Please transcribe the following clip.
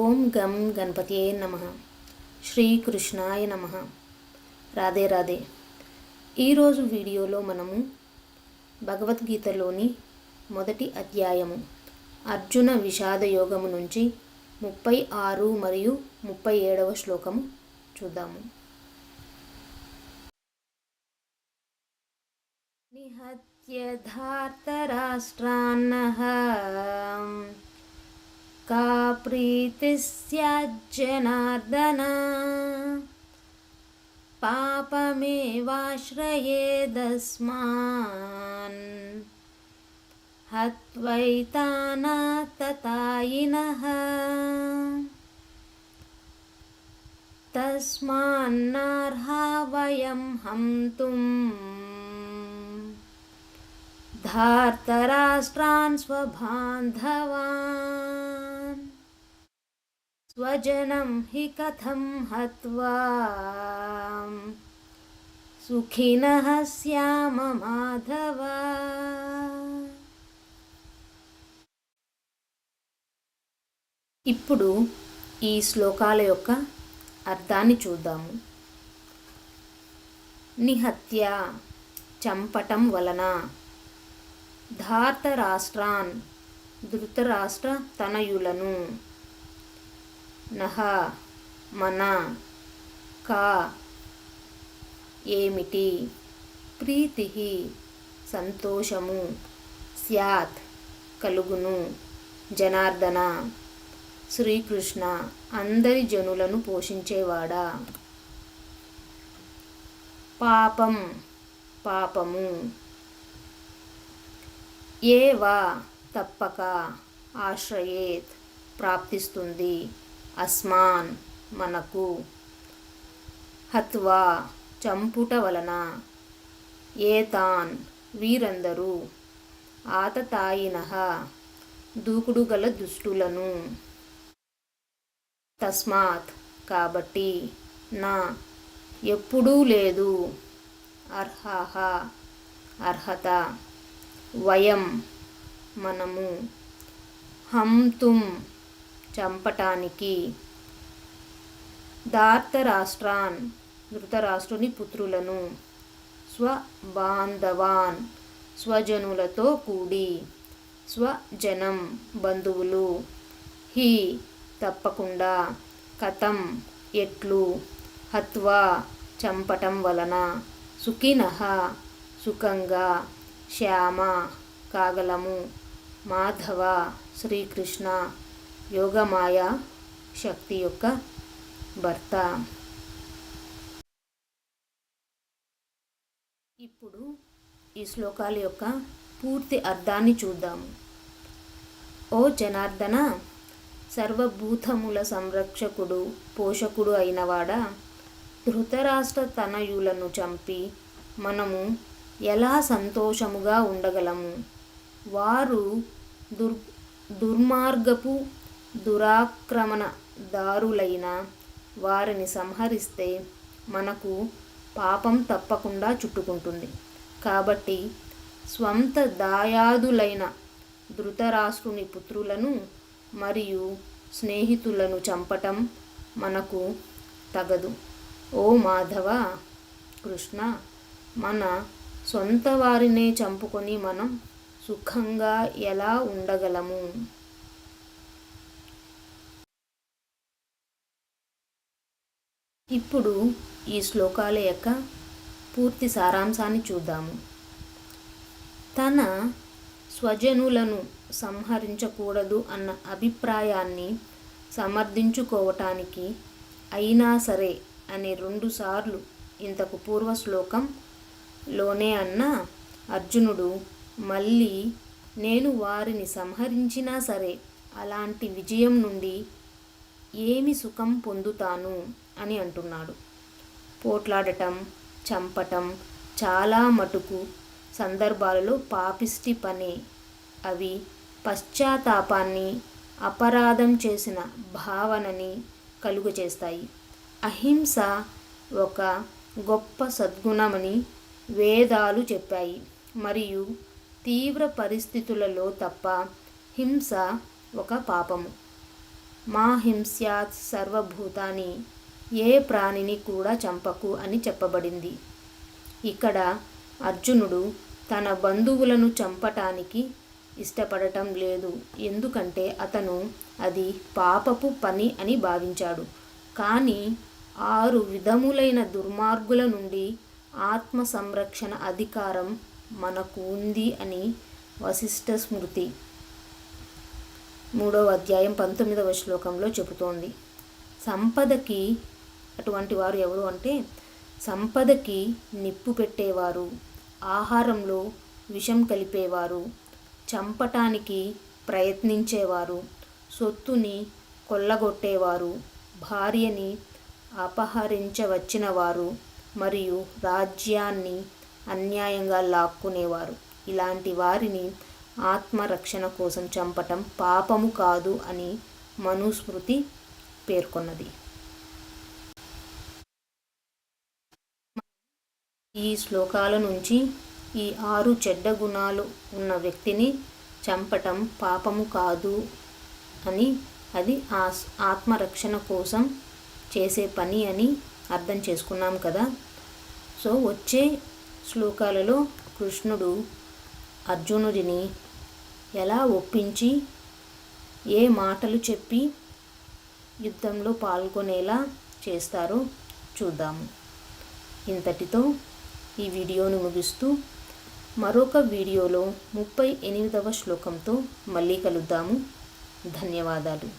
ఓం గం గణపతియే నమః. శ్రీకృష్ణాయ నమః. రాధే రాధే. ఈరోజు వీడియోలో మనము భగవద్గీతలోని మొదటి అధ్యాయము అర్జున విషాద యోగము నుంచి 36 మరియు 37వ శ్లోకము చూద్దాము. నిహత్య ధార్తరాష్ట్రాన్నః का प्रीतिः स्याज्जनार्दन पापमेवाश्रयेदस्मान् हत्वैतानाततायिनः तस्मान्नार्हा वयं हन्तुं धार्तराष्ट्रान् स्वबान्धवान् स्वजनं हि कथं हत्वा सुखिनः स्याम माधव. ఇప్పుడు ఈ శ్లోకాల యొక్క అర్థాన్ని చూద్దాము. నిహత్య చంపటం వలన, ధార్తరాష్ట్రాన్ ధృతరాష్ట్ర తనయులను, నహ మన, కా ఏమిటి, ప్రీతి సంతోషము, స్యాత్ కలుగును, జనార్దన శ్రీకృష్ణ అందరి జనులను పోషించేవాడా, పాపం పాపము, ఏవా తప్పక, ఆశ్రయేత్ ప్రాప్తిస్తుంది, అస్మాన్ మనకు, హత్వా చంపుట వలన, ఏతాన్ వీరందరూ, ఆతతాయినః దూకుడు గల దుష్టులను, తస్మాత్ కాబట్టి, నా ఎప్పుడూ లేదు, అర్హః అర్హత, వయం మనము, హంతుం చంపటానికి, ధార్తరాష్ట్రాన్ ధృతరాష్ట్రుని పుత్రులను, స్వబాంధవాన్ స్వజనులతో కూడి, స్వజనం బంధువులు, హి తప్పకుండా, కథం ఎట్లు, హత్వా చంపటం వలన, సుఖినః సుఖంగా, శ్యామ కాగలము, మాధవ శ్రీకృష్ణ యోగమాయ శక్తి యొక్క భర్త. ఇప్పుడు ఈ శ్లోకాల యొక్క పూర్తి అర్థాన్ని చూద్దాము. ఓ జనార్దన, సర్వభూతముల సంరక్షకుడు పోషకుడు అయినవాడా, ధృతరాష్ట్ర తనయులను చంపి మనము ఎలా సంతోషముగా ఉండగలము? వారు దుర్మార్గపు దురాక్రమణదారులైన వారిని సంహరిస్తే మనకు పాపం తప్పకుండా చుట్టుకుంటుంది. కాబట్టి స్వంత దాయాదులైన ధృతరాష్ట్రుని పుత్రులను మరియు స్నేహితులను చంపటం మనకు తగదు. ఓ మాధవ కృష్ణ, మన సొంత వారినే చంపుకొని మనం సుఖంగా ఎలా ఉండగలము? ఇప్పుడు ఈ శ్లోకాల యొక్క పూర్తి సారాంశాన్ని చూద్దాము. తన స్వజనులను సంహరించకూడదు అన్న అభిప్రాయాన్ని సమర్థించుకోవటానికి అయినా సరే అనే 2 సార్లు ఇంతకు పూర్వ శ్లోకంలోనే అన్న అర్జునుడు మళ్ళీ నేను వారిని సంహరించినా సరే అలాంటి విజయం నుండి ఏమి సుఖం పొందుతాను అని అంటున్నాడు. పోట్లాడటం, చంపటం చాలా మటుకు సందర్భాలలో పాపిష్టి పనే. అవి పశ్చాత్తాపాన్ని, అపరాధం చేసిన భావనని కలుగచేస్తాయి. అహింస ఒక గొప్ప సద్గుణమని వేదాలు చెప్పాయి. మరియు తీవ్ర పరిస్థితులలో తప్ప హింస ఒక పాపము. మా హింస్యాత్ సర్వభూతాని, ఏ ప్రాణిని కూడా చంపకు అని చెప్పబడింది. ఇక్కడ అర్జునుడు తన బంధువులను చంపటానికి ఇష్టపడటం లేదు. ఎందుకంటే అతను అది పాపపు పని అని భావించాడు. కానీ 6 విధములైన దుర్మార్గుల నుండి ఆత్మ సంరక్షణ అధికారం మనకు ఉంది అని వశిష్ఠ స్మృతి 3వ అధ్యాయం 19వ శ్లోకంలో చెబుతోంది. సంపదకి అటువంటి వారు ఎవరు అంటే, సంపదకి నిప్పు పెట్టేవారు, ఆహారంలో విషం కలిపేవారు, చంపటానికి ప్రయత్నించేవారు, సొత్తుని కొల్లగొట్టేవారు, భార్యని అపహరించవచ్చిన వారు మరియు రాజ్యాన్ని అన్యాయంగా లాక్కునేవారు. ఇలాంటి వారిని ఆత్మరక్షణ కోసం చంపటం పాపము కాదు అని మనుస్మృతి పేర్కొన్నది. ఈ శ్లోకాల నుంచి ఈ 6 చెడ్డ గుణాలు ఉన్న వ్యక్తిని చంపటం పాపము కాదు అని, అది ఆత్మరక్షణ కోసం చేసే పని అని అర్థం చేసుకున్నాం కదా. సో వచ్చే శ్లోకాలలో కృష్ణుడు అర్జునుడిని ఎలా ఒప్పించి ఏ మాటలు చెప్పి యుద్ధంలో పాల్గొనేలా చేస్తారో చూద్దాము. ఇంతటితో ఈ వీడియోను ముగిస్తూ మరొక వీడియోలో 38వ శ్లోకంతో మళ్ళీ కలుద్దాము. ధన్యవాదాలు.